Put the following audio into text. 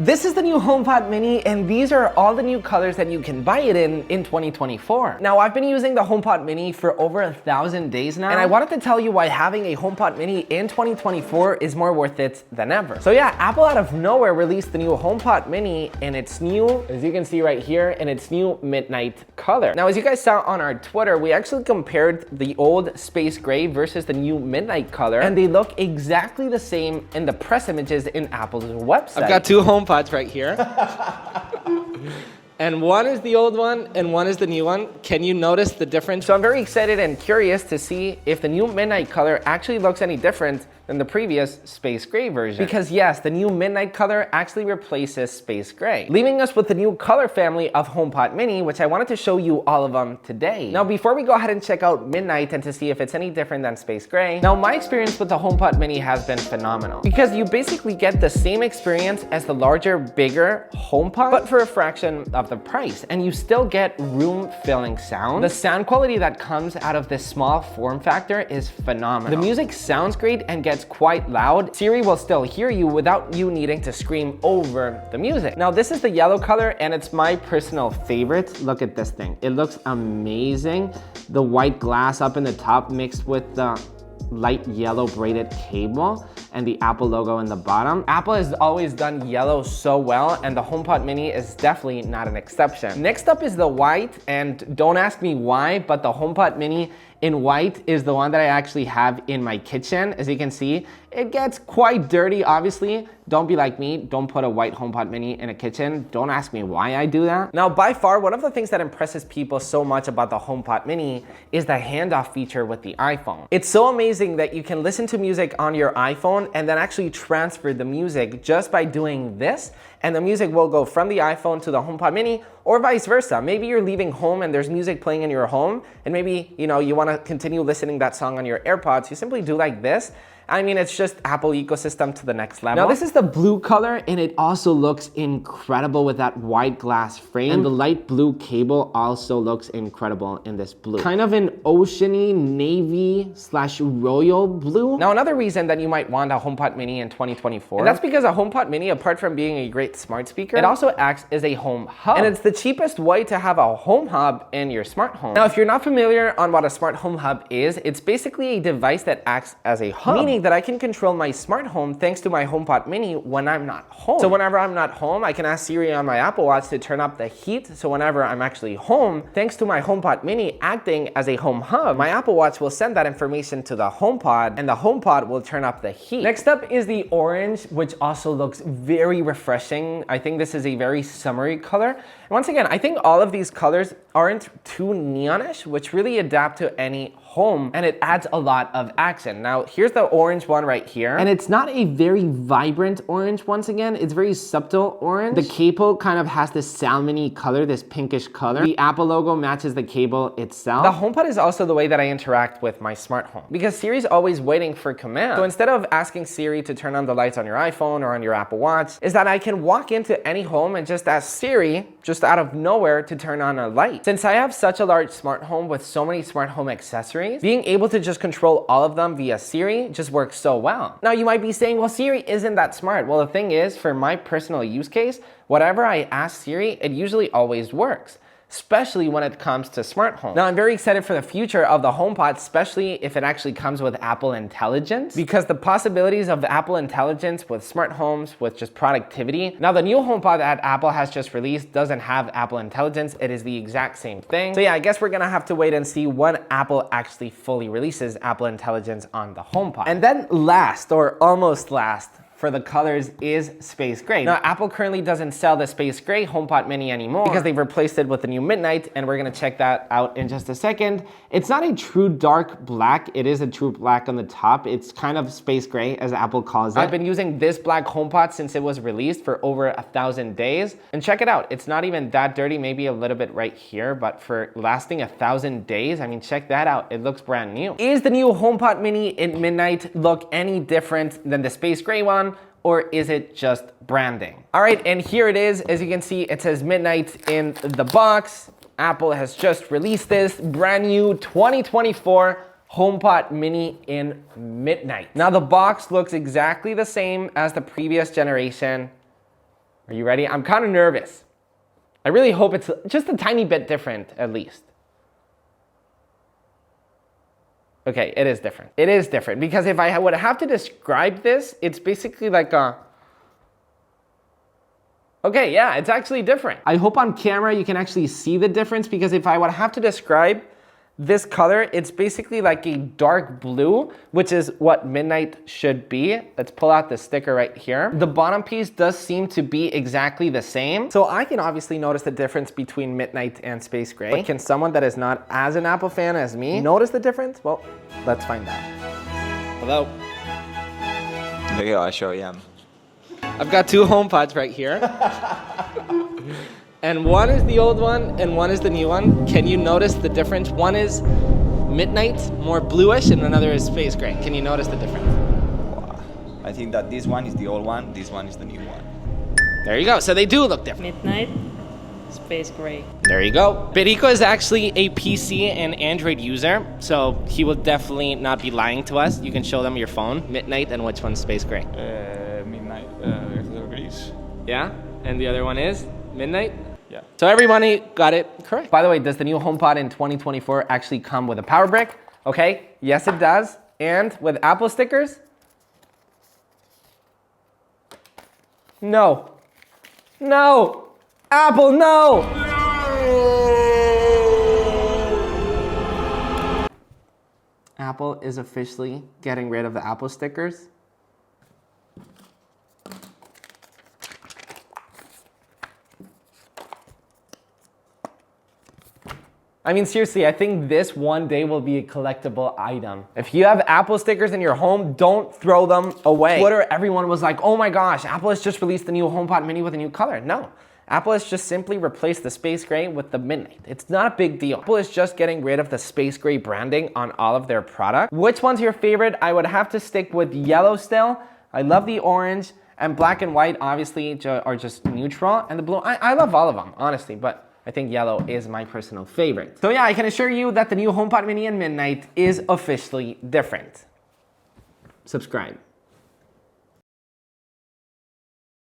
This is the new HomePod Mini, and these are all the new colors that you can buy it in 2024. Now, I've been using the HomePod Mini for over 1,000 days now, and I wanted to tell you why having a HomePod Mini in 2024 is more worth it than ever. So yeah, Apple out of nowhere released the new HomePod Mini in its new, as you can see right here, in its new midnight color. Now, as you guys saw on our Twitter, we actually compared the old space gray versus the new midnight color, and they look exactly the same in the press images in Apple's website. I've got two HomePods right here. And one is the old one and one is the new one. Can you notice the difference? So I'm very excited and curious to see if the new midnight color actually looks any different than the previous space gray version. Because yes, the new midnight color actually replaces space gray, leaving us with the new color family of HomePod Mini, which I wanted to show you all of them today. Now, before we go ahead and check out midnight and to see if it's any different than space gray, now my experience with the HomePod Mini has been phenomenal because you basically get the same experience as the larger, bigger HomePod, but for a fraction of the price, and you still get room-filling sound. The sound quality that comes out of this small form factor is phenomenal. The music sounds great and gets quite loud. Siri will still hear you without you needing to scream over the music. Now, this is the yellow color, and it's my personal favorite. Look at this thing. It looks amazing. The white glass up in the top mixed with the light yellow braided cable and the Apple logo in the bottom. Apple has always done yellow so well, and the HomePod Mini is definitely not an exception. Next up is the white, and don't ask me why, but the HomePod Mini in white is the one that I actually have in my kitchen. As you can see, it gets quite dirty, obviously. Don't be like me, don't put a white HomePod Mini in a kitchen. Don't ask me why I do that. Now, by far, one of the things that impresses people so much about the HomePod Mini is the handoff feature with the iPhone. It's so amazing that you can listen to music on your iPhone and then actually transfer the music just by doing this, and the music will go from the iPhone to the HomePod Mini, or vice versa. Maybe you're leaving home and there's music playing in your home, and maybe you want to continue listening that song on your AirPods. You simply do like this. I mean, it's just Apple ecosystem to the next level. Now, this is the blue color, and it also looks incredible with that white glass frame. And the light blue cable also looks incredible in this blue. Kind of an oceany, navy / royal blue. Now, another reason that you might want a HomePod Mini in 2024, and that's because a HomePod Mini, apart from being a great smart speaker, it also acts as a home hub. And it's the cheapest way to have a home hub in your smart home. Now, if you're not familiar on what a smart home hub is, it's basically a device that acts as a hub, meaning that I can control my smart home thanks to my HomePod Mini when I'm not home. So whenever I'm not home, I can ask Siri on my Apple Watch to turn up the heat. So whenever I'm actually home, thanks to my HomePod Mini acting as a home hub, my Apple Watch will send that information to the HomePod, and the HomePod will turn up the heat. Next up is the orange, which also looks very refreshing. I think this is a very summery color. And once again, I think all of these colors aren't too neonish, which really adapt to any home, and it adds a lot of accent. Now, here's the orange one right here, and it's not a very vibrant orange. Once again, it's very subtle orange. The cable kind of has this salmony color, this pinkish color. The Apple logo matches the cable itself. The HomePod is also the way that I interact with my smart home, because Siri's always waiting for commands. So instead of asking Siri to turn on the lights on your iPhone or on your Apple Watch, is that I can walk into any home and just ask Siri, just out of nowhere, to turn on a light. Since I have such a large smart home with so many smart home accessories, being able to just control all of them via Siri just works so well. Now, you might be saying, well, Siri isn't that smart. Well, the thing is, for my personal use case, whatever I ask Siri, it usually always works, especially when it comes to smart home. Now, I'm very excited for the future of the HomePod, especially if it actually comes with Apple Intelligence, because the possibilities of Apple Intelligence with smart homes, with just productivity. Now, the new HomePod that Apple has just released doesn't have Apple Intelligence. It is the exact same thing. So yeah, I guess we're gonna have to wait and see when Apple actually fully releases Apple Intelligence on the HomePod. And then last, or almost last, for the colors is space gray. Now, Apple currently doesn't sell the space gray HomePod Mini anymore because they've replaced it with the new midnight, and we're gonna check that out in just a second. It's not a true dark black. It is a true black on the top. It's kind of space gray, as Apple calls it. I've been using this black HomePod since it was released for over 1,000 days. And check it out. It's not even that dirty, maybe a little bit right here, but for lasting 1,000 days, I mean, check that out. It looks brand new. Is the new HomePod Mini in midnight look any different than the space gray one? Or is it just branding? All right, and here it is. As you can see, it says midnight in the box. Apple has just released this brand new 2024 HomePod Mini in midnight. Now, the box looks exactly the same as the previous generation. Are you ready? I'm kind of nervous. I really hope it's just a tiny bit different, at least. Okay, it is different. It is different because if I would have to describe this, it's basically like a... Okay, yeah, it's actually different. I hope on camera you can actually see the difference because if I would have to describe this color, it's basically like a dark blue, which is what Midnight should be. Let's pull out the sticker right here. The bottom piece does seem to be exactly the same. So I can obviously notice the difference between Midnight and Space Gray. But can someone that is not as an Apple fan as me notice the difference? Well, let's find out. Hello. There you go, I sure am. I've got two HomePods right here. And one is the old one and one is the new one. Can you notice the difference? One is Midnight, more bluish, and another is Space Gray. Can you notice the difference? I think that this one is the old one, this one is the new one. There you go. So they do look different. Midnight, Space Gray. There you go. Perico is actually a PC and Android user, so he will definitely not be lying to us. You can show them your phone, Midnight, and which one's Space Gray. Midnight, Greece. Yeah? And the other one is Midnight? Yeah. So everybody got it correct. By the way, does the new HomePod in 2024 actually come with a power brick? Okay, yes it does. And with Apple stickers? No. No! Apple, no! Apple is officially getting rid of the Apple stickers. I mean, seriously, I think this one day will be a collectible item. If you have Apple stickers in your home, don't throw them away. Twitter, everyone was like, oh my gosh, Apple has just released the new HomePod mini with a new color. No, Apple has just simply replaced the Space Gray with the Midnight. It's not a big deal. Apple is just getting rid of the Space Gray branding on all of their products. Which one's your favorite? I would have to stick with yellow still. I love the orange, and black and white obviously are just neutral. And the blue, I love all of them, honestly, but I think yellow is my personal favorite. So yeah, I can assure you that the new HomePod mini and Midnight is officially different. Subscribe.